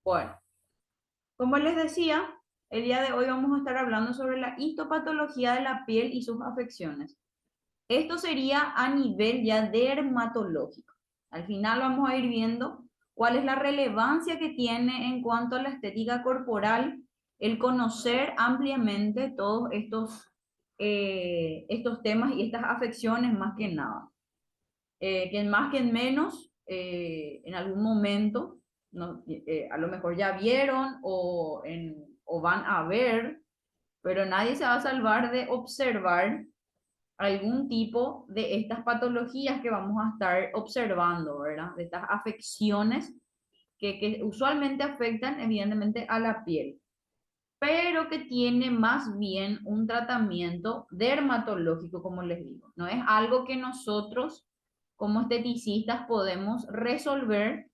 Bueno, como les decía, el día de hoy vamos a estar hablando sobre la histopatología de la piel y sus afecciones. Esto sería a nivel ya dermatológico. Al final vamos a ir viendo cuál es la relevancia que tiene en cuanto a la estética corporal el conocer ampliamente todos estos temas y estas afecciones más que nada. Que en más que en menos, en algún momento, no, a lo mejor ya vieron o van a ver, pero nadie se va a salvar de observar algún tipo de estas patologías que vamos a estar observando, ¿verdad? De estas afecciones que usualmente afectan evidentemente a la piel, pero que tiene más bien un tratamiento dermatológico, como les digo. No es algo que nosotros como esteticistas podemos resolver,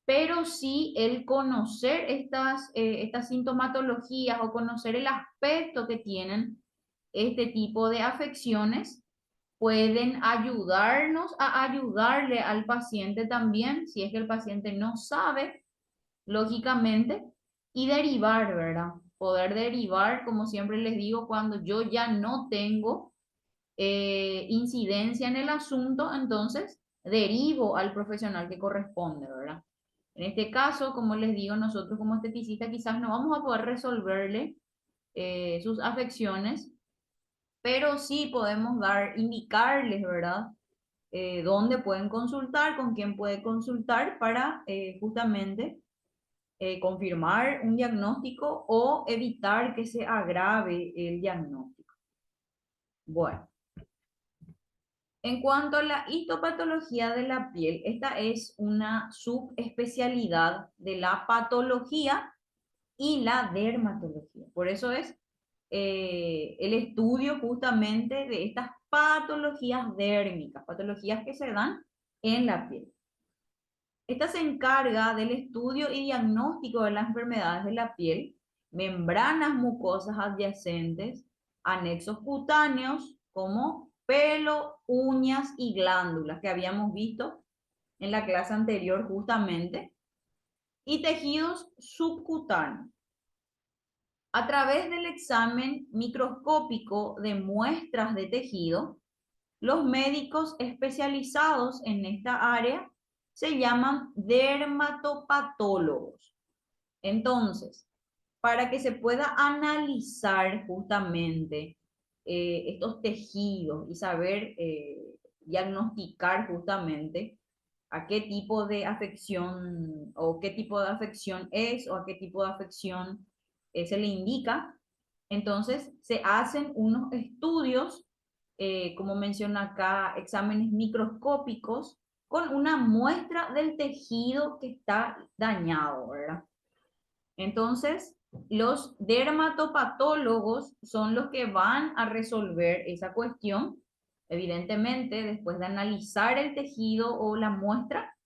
pero sí el conocer estas sintomatologías o conocer el aspecto que tienen este tipo de afecciones pueden ayudarnos a ayudarle al paciente también, si es que el paciente no sabe, lógicamente, y derivar, ¿verdad? Poder derivar, como siempre les digo, cuando yo ya no tengo incidencia en el asunto, entonces derivo al profesional que corresponde, ¿verdad? En este caso, como les digo, nosotros como esteticistas quizás no vamos a poder resolverle sus afecciones, pero sí podemos indicarles, ¿verdad? Dónde pueden consultar, con quién puede consultar para justamente confirmar un diagnóstico o evitar que se agrave el diagnóstico. Bueno, en cuanto a la histopatología de la piel, esta es una subespecialidad de la patología y la dermatología. Por eso es el estudio justamente de estas patologías dérmicas, patologías que se dan en la piel. Esta se encarga del estudio y diagnóstico de las enfermedades de la piel, membranas mucosas adyacentes, anexos cutáneos como pelo, uñas y glándulas que habíamos visto en la clase anterior justamente, y tejidos subcutáneos. A través del examen microscópico de muestras de tejido, los médicos especializados en esta área se llaman dermatopatólogos. Entonces, para que se pueda analizar justamente estos tejidos y saber diagnosticar justamente a qué tipo de afección o qué tipo de afección es o a qué tipo de afección se le indica, entonces se hacen unos estudios, como menciona acá, exámenes microscópicos con una muestra del tejido que está dañado, ¿verdad? Entonces, los dermatopatólogos son los que van a resolver esa cuestión. Evidentemente, después de analizar el tejido o la muestra,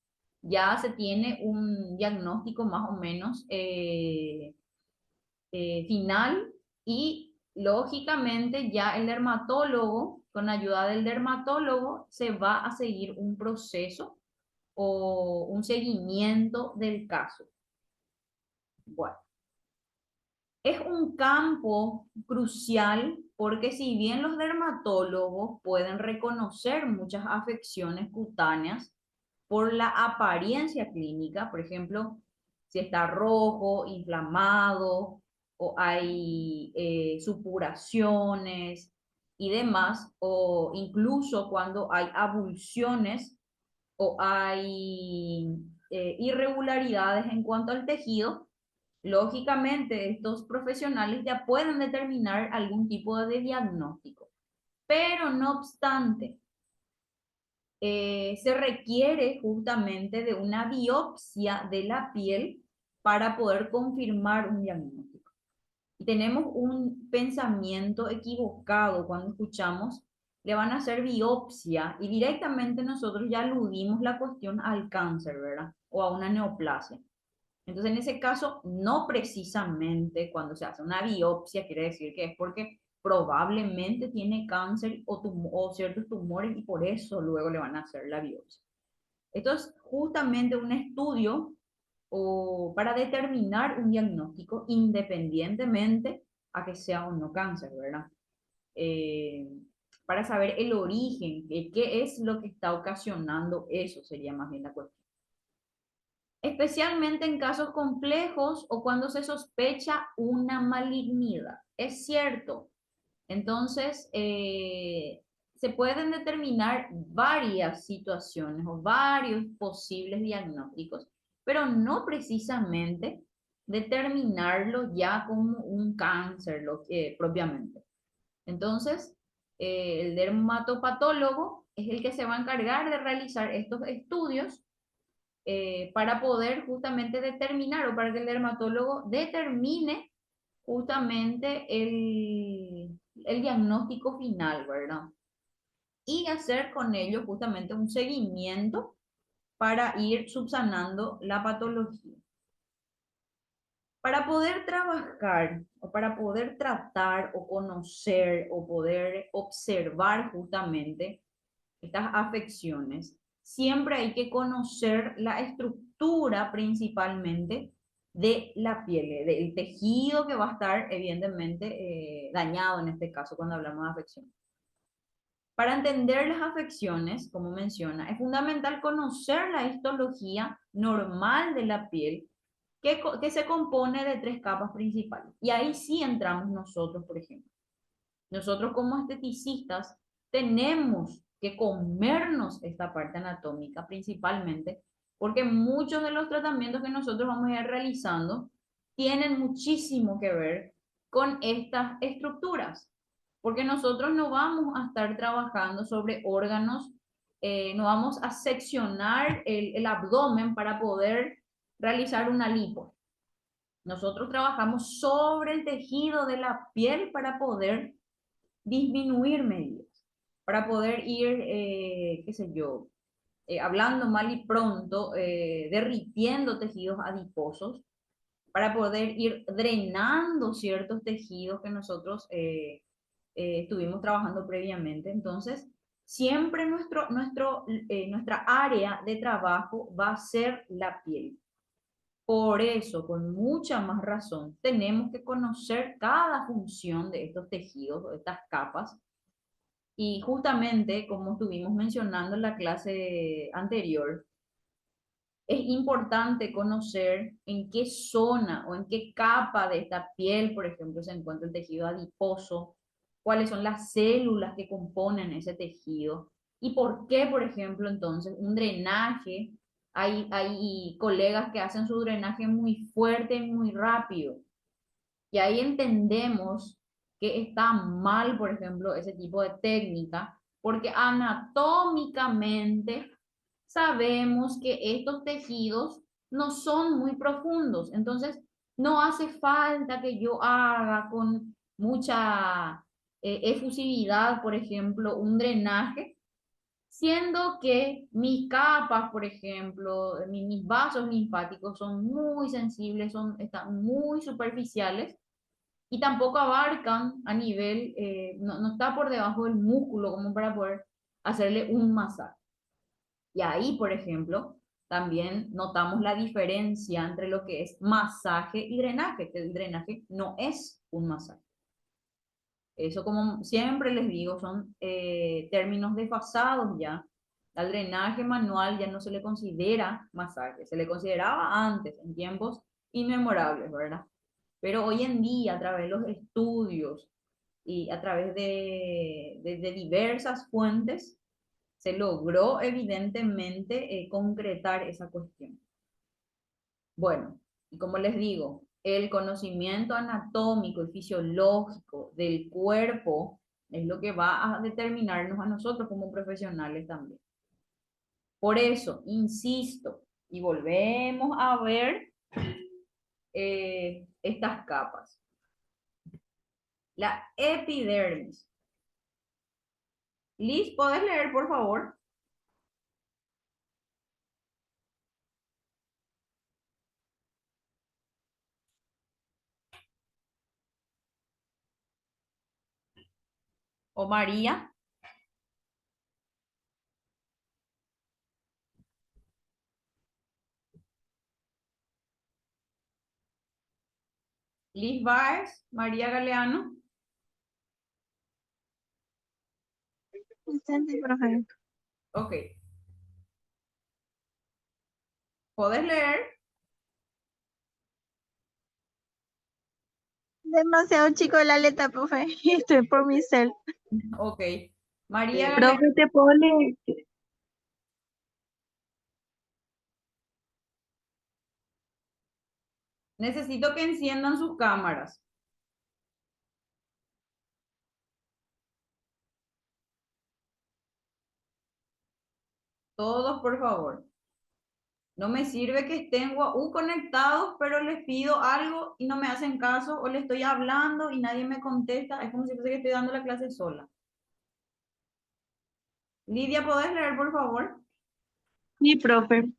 ya se tiene un diagnóstico más o menos final y lógicamente ya el dermatólogo, con ayuda del dermatólogo, se va a seguir un proceso o un seguimiento del caso. Bueno. Es un campo crucial porque si bien los dermatólogos pueden reconocer muchas afecciones cutáneas por la apariencia clínica, por ejemplo, si está rojo, inflamado o hay supuraciones y demás, o incluso cuando hay abulsiones o hay irregularidades en cuanto al tejido, lógicamente, estos profesionales ya pueden determinar algún tipo de diagnóstico, pero no obstante, se requiere justamente de una biopsia de la piel para poder confirmar un diagnóstico. Y tenemos un pensamiento equivocado cuando escuchamos, le van a hacer biopsia y directamente nosotros ya aludimos la cuestión al cáncer, ¿verdad? O a una neoplasia. Entonces, en ese caso, no precisamente cuando se hace una biopsia, quiere decir que es porque probablemente tiene cáncer o ciertos tumores y por eso luego le van a hacer la biopsia. Esto es justamente un estudio o para determinar un diagnóstico independientemente a que sea o no cáncer, ¿verdad? Eh, para saber el origen, qué es lo que está ocasionando eso, sería más bien la cuestión. Especialmente en casos complejos o cuando se sospecha una malignidad. Es cierto. Entonces, se pueden determinar varias situaciones o varios posibles diagnósticos, pero no precisamente determinarlo ya como un cáncer propiamente. Entonces, el dermatopatólogo es el que se va a encargar de realizar estos estudios para poder justamente determinar o para que el dermatólogo determine justamente el diagnóstico final, ¿verdad? Y hacer con ello justamente un seguimiento para ir subsanando la patología. Para poder trabajar o para poder tratar o conocer o poder observar justamente estas afecciones, siempre hay que conocer la estructura principalmente de la piel, del tejido que va a estar evidentemente dañado en este caso cuando hablamos de afección. Para entender las afecciones, como menciona, es fundamental conocer la histología normal de la piel que se compone de tres capas principales. Y ahí sí entramos nosotros, por ejemplo. Nosotros como esteticistas tenemos que comernos esta parte anatómica principalmente porque muchos de los tratamientos que nosotros vamos a ir realizando tienen muchísimo que ver con estas estructuras, porque nosotros no vamos a estar trabajando sobre órganos, no vamos a seccionar el abdomen para poder realizar una lipo. Nosotros trabajamos sobre el tejido de la piel para poder disminuir medidas, para poder ir, qué sé yo, hablando mal y pronto, derritiendo tejidos adiposos, para poder ir drenando ciertos tejidos que nosotros estuvimos trabajando previamente. Entonces, siempre nuestra área de trabajo va a ser la piel. Por eso, con mucha más razón, tenemos que conocer cada función de estos tejidos, de estas capas, y justamente, como estuvimos mencionando en la clase anterior, es importante conocer en qué zona o en qué capa de esta piel, por ejemplo, se encuentra el tejido adiposo, cuáles son las células que componen ese tejido y por qué, por ejemplo, entonces un drenaje, hay colegas que hacen su drenaje muy fuerte y muy rápido. Y ahí entendemos que está mal, por ejemplo, ese tipo de técnica, porque anatómicamente sabemos que estos tejidos no son muy profundos. Entonces, no hace falta que yo haga con mucha efusividad, por ejemplo, un drenaje, siendo que mis capas, por ejemplo, mis vasos linfáticos son muy sensibles, están muy superficiales y tampoco abarcan a nivel, no está por debajo del músculo como para poder hacerle un masaje. Y ahí, por ejemplo, también notamos la diferencia entre lo que es masaje y drenaje, que el drenaje no es un masaje. Eso, como siempre les digo, son términos desfasados ya. Al drenaje manual ya no se le considera masaje, se le consideraba antes, en tiempos inmemorables, ¿verdad? Pero hoy en día, a través de los estudios y a través de diversas fuentes, se logró evidentemente concretar esa cuestión. Bueno, y como les digo, el conocimiento anatómico y fisiológico del cuerpo es lo que va a determinarnos a nosotros como profesionales también. Por eso, insisto, y volvemos a ver estas capas. La epidermis. Liz, ¿podés leer, por favor? ¿O María? Liz Baez, María Galeano. Presente, profe. Ok. ¿Podés leer? Demasiado chico la letra, profe. Estoy por mi cel. Ok. María Galeano, Profe, ¿te puedo leer? necesito que enciendan sus cámaras. Todos, por favor. No me sirve que estén conectados, pero les pido algo y no me hacen caso, o le estoy hablando y nadie me contesta. Es como si fuese que estoy dando la clase sola. Lidia, ¿podés leer, por favor? Sí, profe.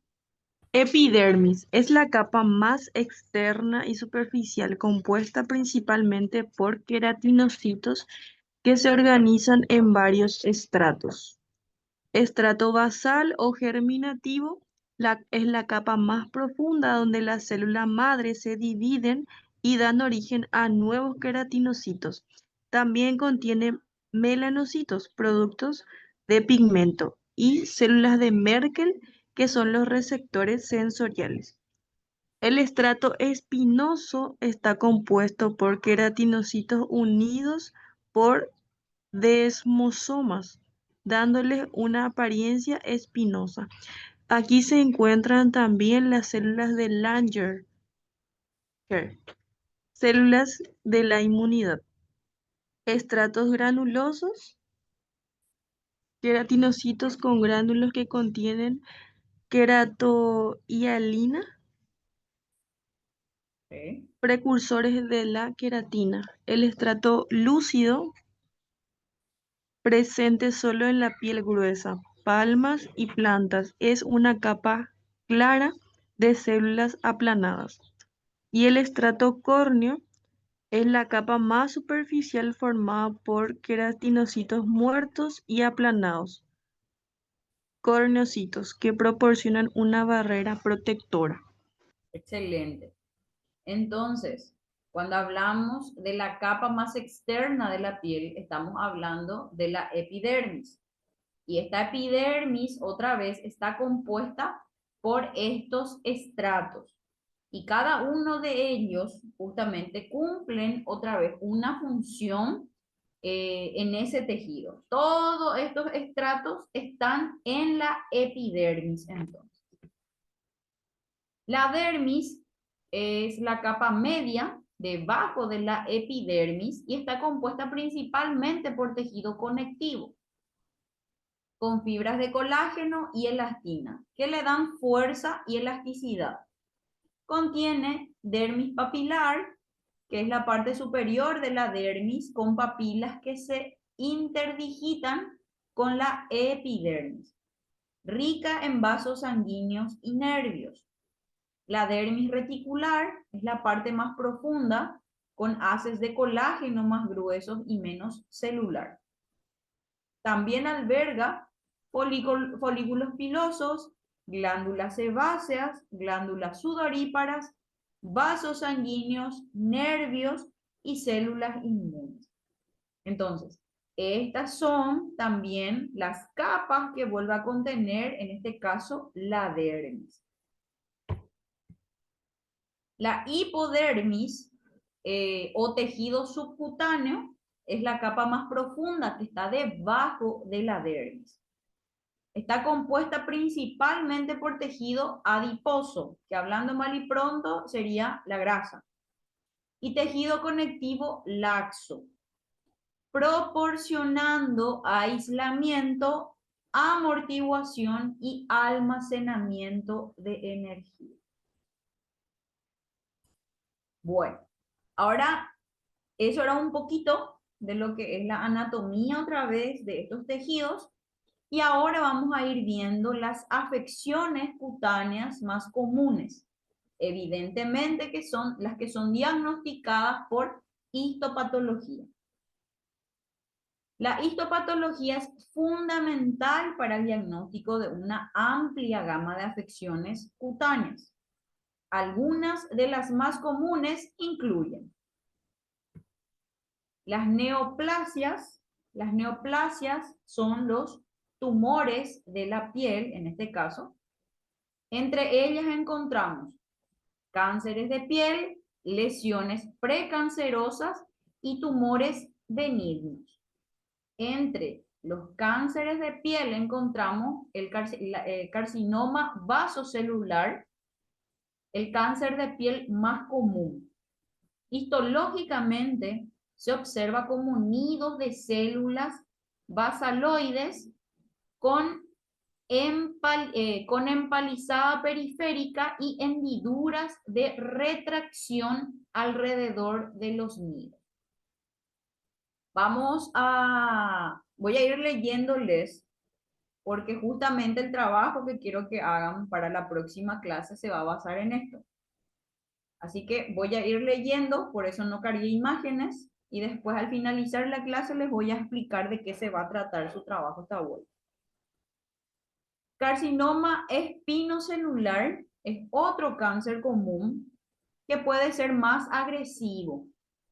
Epidermis es la capa más externa y superficial compuesta principalmente por queratinocitos que se organizan en varios estratos. Estrato basal o germinativo es la capa más profunda donde las células madre se dividen y dan origen a nuevos queratinocitos. También contiene melanocitos, productos de pigmento, y células de Merkel, que son los receptores sensoriales. El estrato espinoso está compuesto por queratinocitos unidos por desmosomas, dándoles una apariencia espinosa. Aquí se encuentran también las células de Langer, células de la inmunidad, estratos granulosos, queratinocitos con gránulos que contienen queratohialina, Sí. precursores de la queratina. El estrato lúcido, presente solo en la piel gruesa, palmas y plantas, es una capa clara de células aplanadas. Y el estrato córneo es la capa más superficial formada por queratinocitos muertos y aplanados, corneocitos, que proporcionan una barrera protectora. Excelente. Entonces, cuando hablamos de la capa más externa de la piel, estamos hablando de la epidermis. Y esta epidermis, otra vez, está compuesta por estos estratos. Y cada uno de ellos justamente cumplen otra vez una función en ese tejido. Todos estos estratos están en la epidermis, entonces. La dermis es la capa media debajo de la epidermis y está compuesta principalmente por tejido conectivo, con fibras de colágeno y elastina, que le dan fuerza y elasticidad. Contiene dermis papilar, que es la parte superior de la dermis con papilas que se interdigitan con la epidermis, rica en vasos sanguíneos y nervios. La dermis reticular es la parte más profunda, con haces de colágeno más gruesos y menos celular. También alberga folículos pilosos, glándulas sebáceas, glándulas sudoríparas, vasos sanguíneos, nervios y células inmunes. Entonces, estas son también las capas que vuelve a contener, en este caso, la dermis. La hipodermis o tejido subcutáneo es la capa más profunda que está debajo de la dermis. Está compuesta principalmente por tejido adiposo, que hablando mal y pronto sería la grasa, y tejido conectivo laxo, proporcionando aislamiento, amortiguación y almacenamiento de energía. Bueno, ahora eso era un poquito de lo que es la anatomía otra vez de estos tejidos. Y ahora vamos a ir viendo las afecciones cutáneas más comunes. Evidentemente que son las que son diagnosticadas por histopatología. La histopatología es fundamental para el diagnóstico de una amplia gama de afecciones cutáneas. Algunas de las más comunes incluyen Las neoplasias son los tumores de la piel, en este caso. Entre ellas encontramos cánceres de piel, lesiones precancerosas y tumores benignos. Entre los cánceres de piel encontramos el carcinoma vasocelular, el cáncer de piel más común. Histológicamente se observa como nidos de células basaloides con empalizada periférica y hendiduras de retracción alrededor de los nidos. Voy a ir leyéndoles porque justamente el trabajo que quiero que hagan para la próxima clase se va a basar en esto. Así que voy a ir leyendo, por eso no cargué imágenes, y después al finalizar la clase les voy a explicar de qué se va a tratar su trabajo esta vuelta. Carcinoma espinocelular es otro cáncer común que puede ser más agresivo.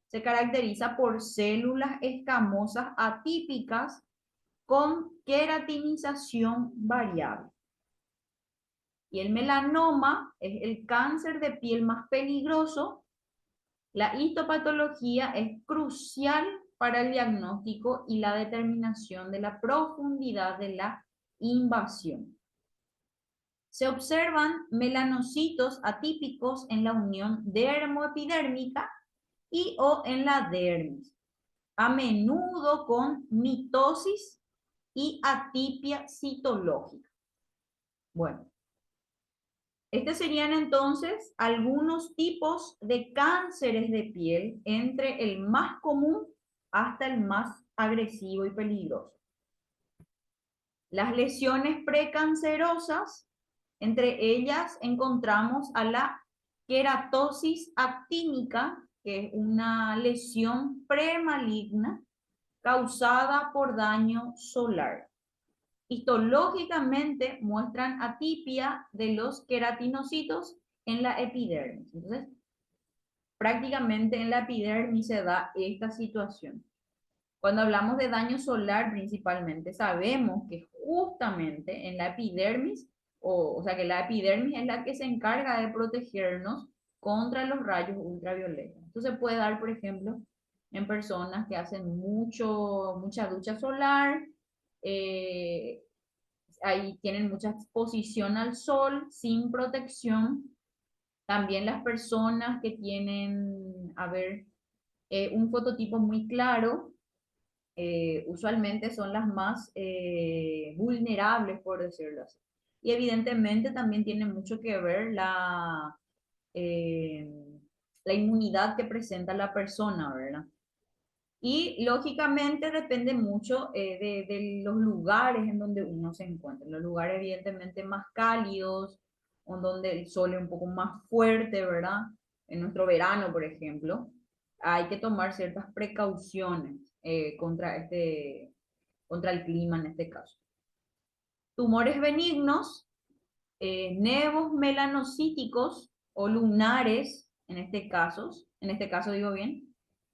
Se caracteriza por células escamosas atípicas con queratinización variable. Y el melanoma es el cáncer de piel más peligroso. La histopatología es crucial para el diagnóstico y la determinación de la profundidad de la invasión. Se observan melanocitos atípicos en la unión dermoepidérmica y o en la dermis, a menudo con mitosis y atipia citológica. Bueno, estos serían entonces algunos tipos de cánceres de piel, entre el más común hasta el más agresivo y peligroso. Las lesiones precancerosas, entre ellas encontramos a la queratosis actínica, que es una lesión premaligna causada por daño solar. Histológicamente muestran atipia de los queratinocitos en la epidermis. Entonces, prácticamente en la epidermis se da esta situación. Cuando hablamos de daño solar principalmente, sabemos que justamente en la epidermis, o sea que la epidermis es la que se encarga de protegernos contra los rayos ultravioletas. Esto se puede dar, por ejemplo, en personas que hacen mucha ducha solar, ahí tienen mucha exposición al sol sin protección. También las personas que tienen, un fototipo muy claro, usualmente son las más vulnerables, por decirlo así. Y evidentemente también tiene mucho que ver eh, la inmunidad que presenta la persona, ¿verdad? Y lógicamente depende mucho de los lugares en donde uno se encuentra. Los lugares evidentemente más cálidos, o donde el sol es un poco más fuerte, ¿verdad? En nuestro verano, por ejemplo, hay que tomar ciertas precauciones contra el clima en este caso. Tumores benignos, nevos melanocíticos o lunares, en este caso digo bien,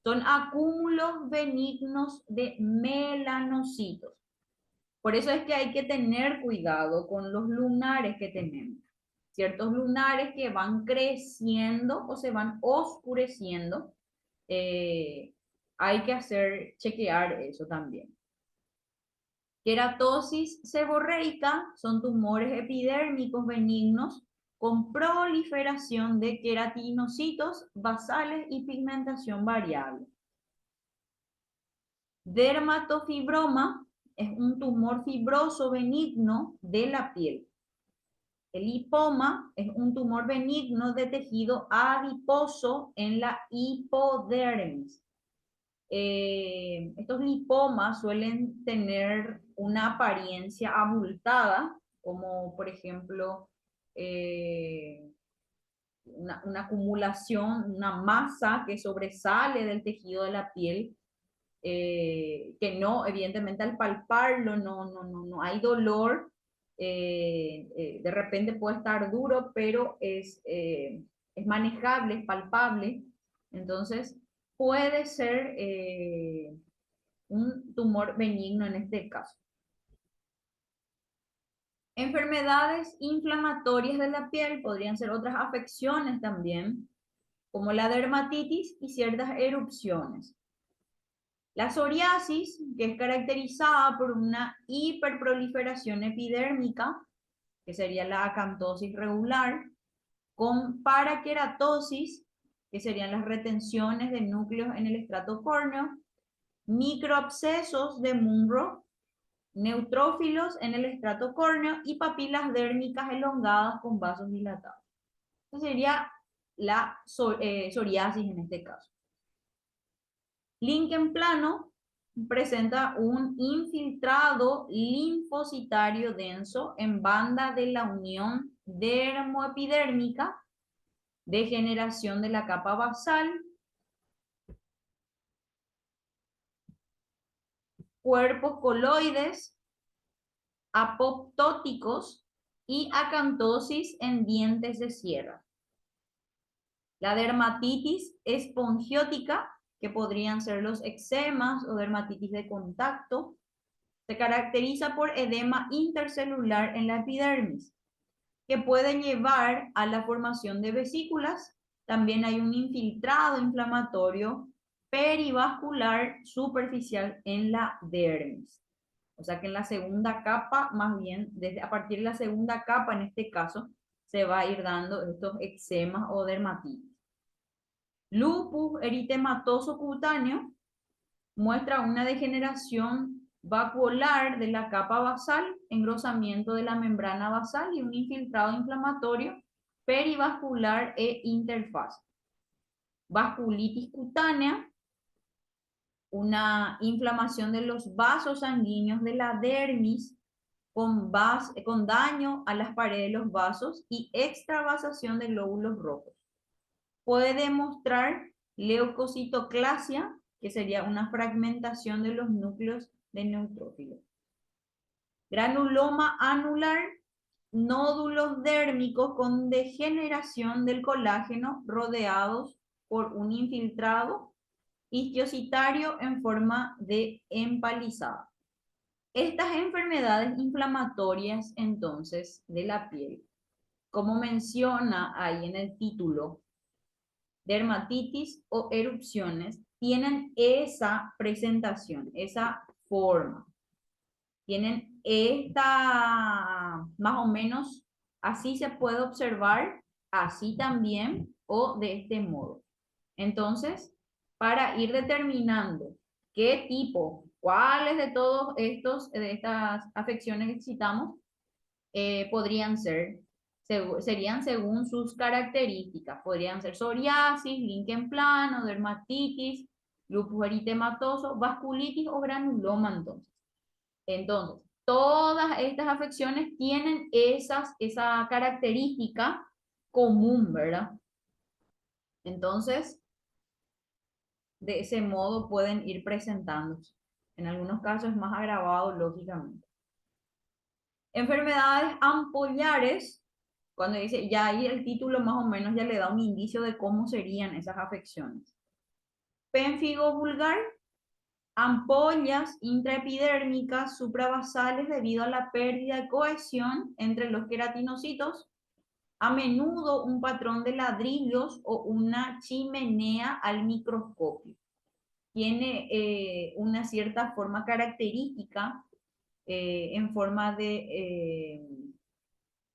son acúmulos benignos de melanocitos. Por eso es que hay que tener cuidado con los lunares que tenemos. Ciertos lunares que van creciendo o se van oscureciendo, hay que chequear eso también. Queratosis seborreica son tumores epidérmicos benignos con proliferación de queratinocitos basales y pigmentación variable. Dermatofibroma es un tumor fibroso benigno de la piel. El lipoma es un tumor benigno de tejido adiposo en la hipodermis. Estos lipomas suelen tener una apariencia abultada, como por ejemplo una acumulación, una masa que sobresale del tejido de la piel, que no, evidentemente al palparlo no hay dolor, de repente puede estar duro, pero es manejable, es palpable. Entonces, puede ser un tumor benigno en este caso. Enfermedades inflamatorias de la piel podrían ser otras afecciones también, como la dermatitis y ciertas erupciones. La psoriasis, que es caracterizada por una hiperproliferación epidérmica, que sería la acantosis regular, con paraqueratosis, que serían las retenciones de núcleos en el estrato córneo, microabscesos de Munro, neutrófilos en el estrato córneo y papilas dérmicas elongadas con vasos dilatados. Esa sería la psoriasis en este caso. Lichen plano presenta un infiltrado linfocitario denso en banda de la unión dermoepidérmica, degeneración de la capa basal, cuerpos coloides, apoptóticos y acantosis en dientes de sierra. La dermatitis espongiótica, que podrían ser los eczemas o dermatitis de contacto, se caracteriza por edema intercelular en la epidermis, que puede llevar a la formación de vesículas. También hay un infiltrado inflamatorio perivascular superficial en la dermis. O sea que en la segunda capa, más bien, a partir de la segunda capa, en este caso, se va a ir dando estos eczemas o dermatitis. Lupus eritematoso cutáneo muestra una degeneración vacuolar de la capa basal, engrosamiento de la membrana basal y un infiltrado inflamatorio perivascular e interfaz. Vasculitis cutánea, una inflamación de los vasos sanguíneos de la dermis con daño a las paredes de los vasos y extravasación de glóbulos rojos. Puede demostrar leucocitoclasia, que sería una fragmentación de los núcleos de neutrófilos. Granuloma anular, nódulos dérmicos con degeneración del colágeno rodeados por un infiltrado histiocytario en forma de empalizada. Estas enfermedades inflamatorias, entonces, de la piel, como menciona ahí en el título, dermatitis o erupciones, tienen esa presentación, esa forma. Tienen esta, más o menos, así se puede observar, así también, o de este modo. Entonces, para ir determinando qué tipo, cuáles de todos de estas afecciones que citamos, podrían ser, serían según sus características. Podrían ser psoriasis, lichen plano, dermatitis, lupus eritematoso, vasculitis o granuloma entonces. Entonces, todas estas afecciones tienen esa característica común, ¿verdad? Entonces, de ese modo pueden ir presentándose. En algunos casos es más agravado, lógicamente. Enfermedades ampollares, cuando dice, ya ahí el título más o menos ya le da un indicio de cómo serían esas afecciones. Pénfigo vulgar, ampollas intraepidérmicas supravasales debido a la pérdida de cohesión entre los queratinocitos, a menudo un patrón de ladrillos o una chimenea al microscopio. Tiene una cierta forma característica en forma de,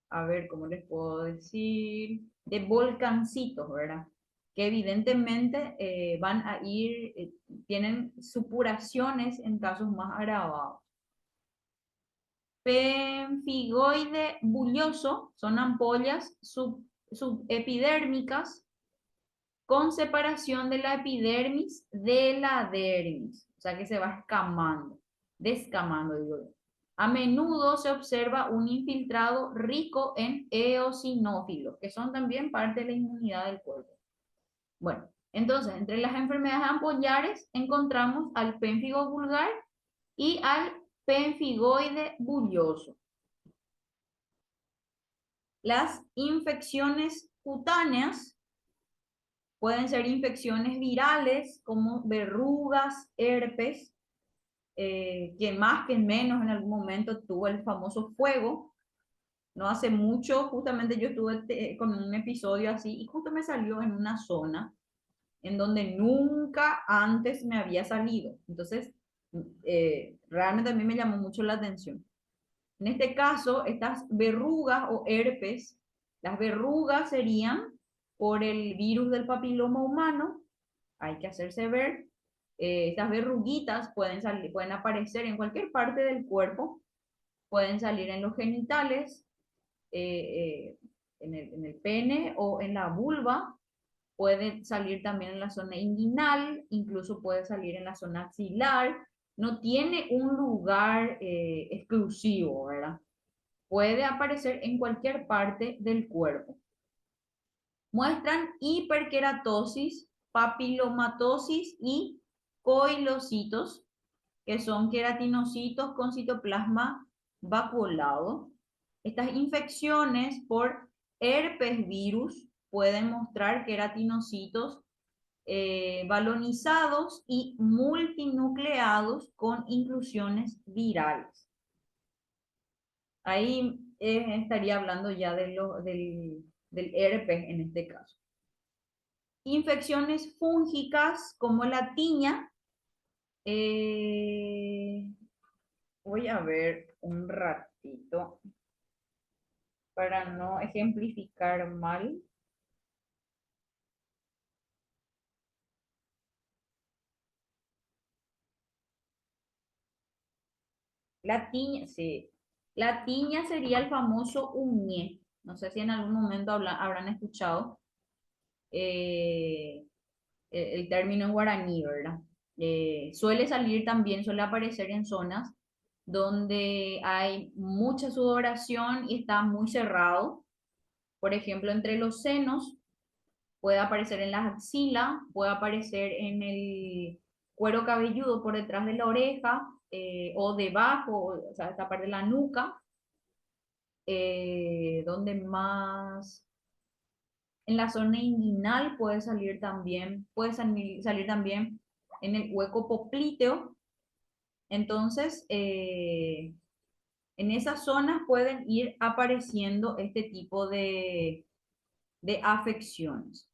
a ver, ¿cómo les puedo decir? De volcancitos, ¿verdad? Que evidentemente van a ir, tienen supuraciones en casos más agravados. Pemfigoide bulloso son ampollas subepidérmicas con separación de la epidermis de la dermis, o sea que se va escamando, descamando, digo yo. A menudo se observa un infiltrado rico en eosinófilos, que son también parte de la inmunidad del cuerpo. Bueno, entonces, entre las enfermedades ampollares encontramos al pénfigo vulgar y al pemfigoide bulloso. Las infecciones cutáneas Pueden ser infecciones virales como verrugas, herpes, que más que menos en algún momento tuvo el famoso fuego. No hace mucho, justamente yo estuve con un episodio así y justo me salió en una zona en donde nunca antes me había salido. Entonces, realmente a mí me llamó mucho la atención. En este caso, estas verrugas o herpes, las verrugas serían por el virus del papiloma humano, hay que hacerse ver. Estas verruguitas pueden salir, pueden aparecer en cualquier parte del cuerpo, pueden salir en los genitales, en el pene o en la vulva, puede salir también en la zona inguinal, incluso puede salir en la zona axilar, no tiene un lugar exclusivo, ¿verdad? Puede aparecer en cualquier parte del cuerpo. Muestran hiperkeratosis, papilomatosis y coilocitos, que son queratinocitos con citoplasma vacuolado. Estas infecciones por herpes virus pueden mostrar queratinocitos balonizados y multinucleados con inclusiones virales. Ahí estaría hablando ya del herpes en este caso. Infecciones fúngicas como la tiña. Voy a ver un ratito para no ejemplificar mal. La tiña, sí. La tiña sería el famoso uñé. No sé si en algún momento habrán escuchado el término en guaraní, ¿verdad? Suele salir también, suele aparecer en zonas donde hay mucha sudoración y está muy cerrado. Por ejemplo, entre los senos, puede aparecer en las axilas, puede aparecer en el cuero cabelludo por detrás de la oreja o debajo, o sea, esta parte de la nuca, donde más en la zona inguinal puede salir también en el hueco popliteo. Entonces, en esas zonas pueden ir apareciendo este tipo de afecciones.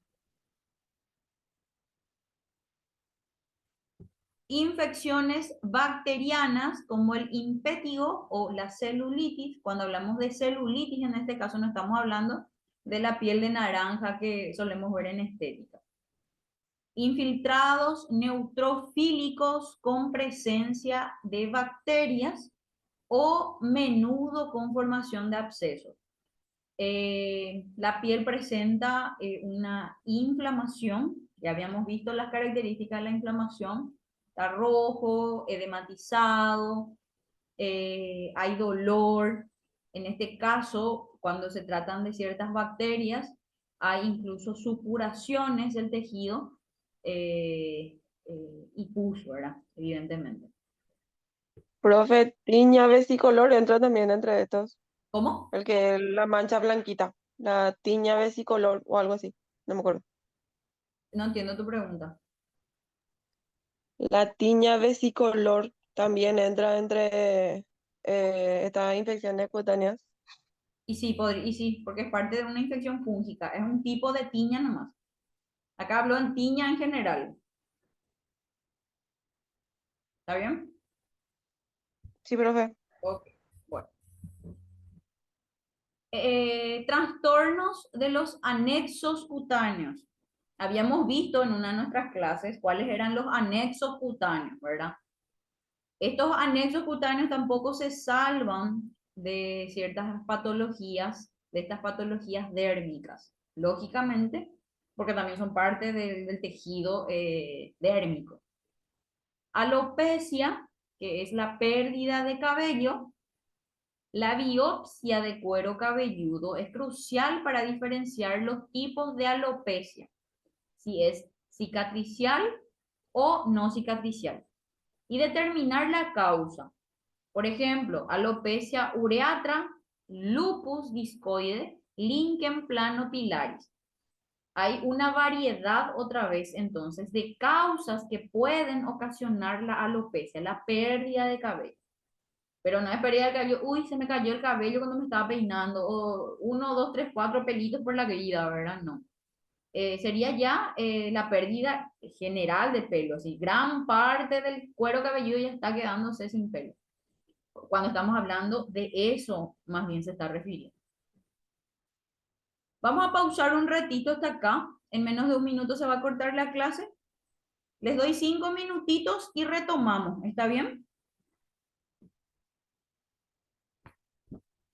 Infecciones bacterianas como el impétigo o la celulitis. Cuando hablamos de celulitis, en este caso no estamos hablando de la piel de naranja que solemos ver en estética. Infiltrados neutrofílicos con presencia de bacterias o menudo con formación de abscesos. La piel presenta una inflamación, ya habíamos visto las características de la inflamación, está rojo, edematizado, hay dolor. En este caso, cuando se tratan de ciertas bacterias, hay incluso supuraciones del tejido y pus, ¿verdad? Evidentemente. Profe, tiña vesicolor entra también entre estos. ¿Cómo? El que la mancha blanquita, la tiña vesicolor o algo así, no me acuerdo. No entiendo tu pregunta. La tiña vesicolor también entra entre estas infecciones cutáneas. Y sí, porque es parte de una infección fúngica, es un tipo de tiña nomás. Acá hablo en tiña en general. ¿Está bien? Sí, profe. Ok, bueno. Trastornos de los anexos cutáneos. Habíamos visto en una de nuestras clases cuáles eran los anexos cutáneos, ¿verdad? Estos anexos cutáneos tampoco se salvan de ciertas patologías, de estas patologías dérmicas, lógicamente, porque también son parte del tejido dérmico. Alopecia, que es la pérdida de cabello. La biopsia de cuero cabelludo es crucial para diferenciar los tipos de alopecia, si es cicatricial o no cicatricial, y determinar la causa. Por ejemplo, alopecia ureatra, lupus discoide, lichen planopilaris. Hay una variedad otra vez entonces de causas que pueden ocasionar la alopecia, la pérdida de cabello. Pero no es pérdida de cabello, uy, se me cayó el cabello cuando me estaba peinando, o uno, dos, tres, cuatro pelitos por la caída, ¿verdad? No. Sería ya la pérdida general de pelo, así, gran parte del cuero cabelludo ya está quedándose sin pelo. Cuando estamos hablando de eso, más bien se está refiriendo. Vamos a pausar un ratito hasta acá. En menos de un minuto se va a cortar la clase. Les doy 5 minutitos y retomamos. ¿Está bien?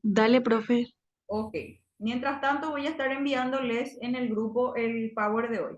Dale, profe. Ok. Mientras tanto, voy a estar enviándoles en el grupo el Power de hoy.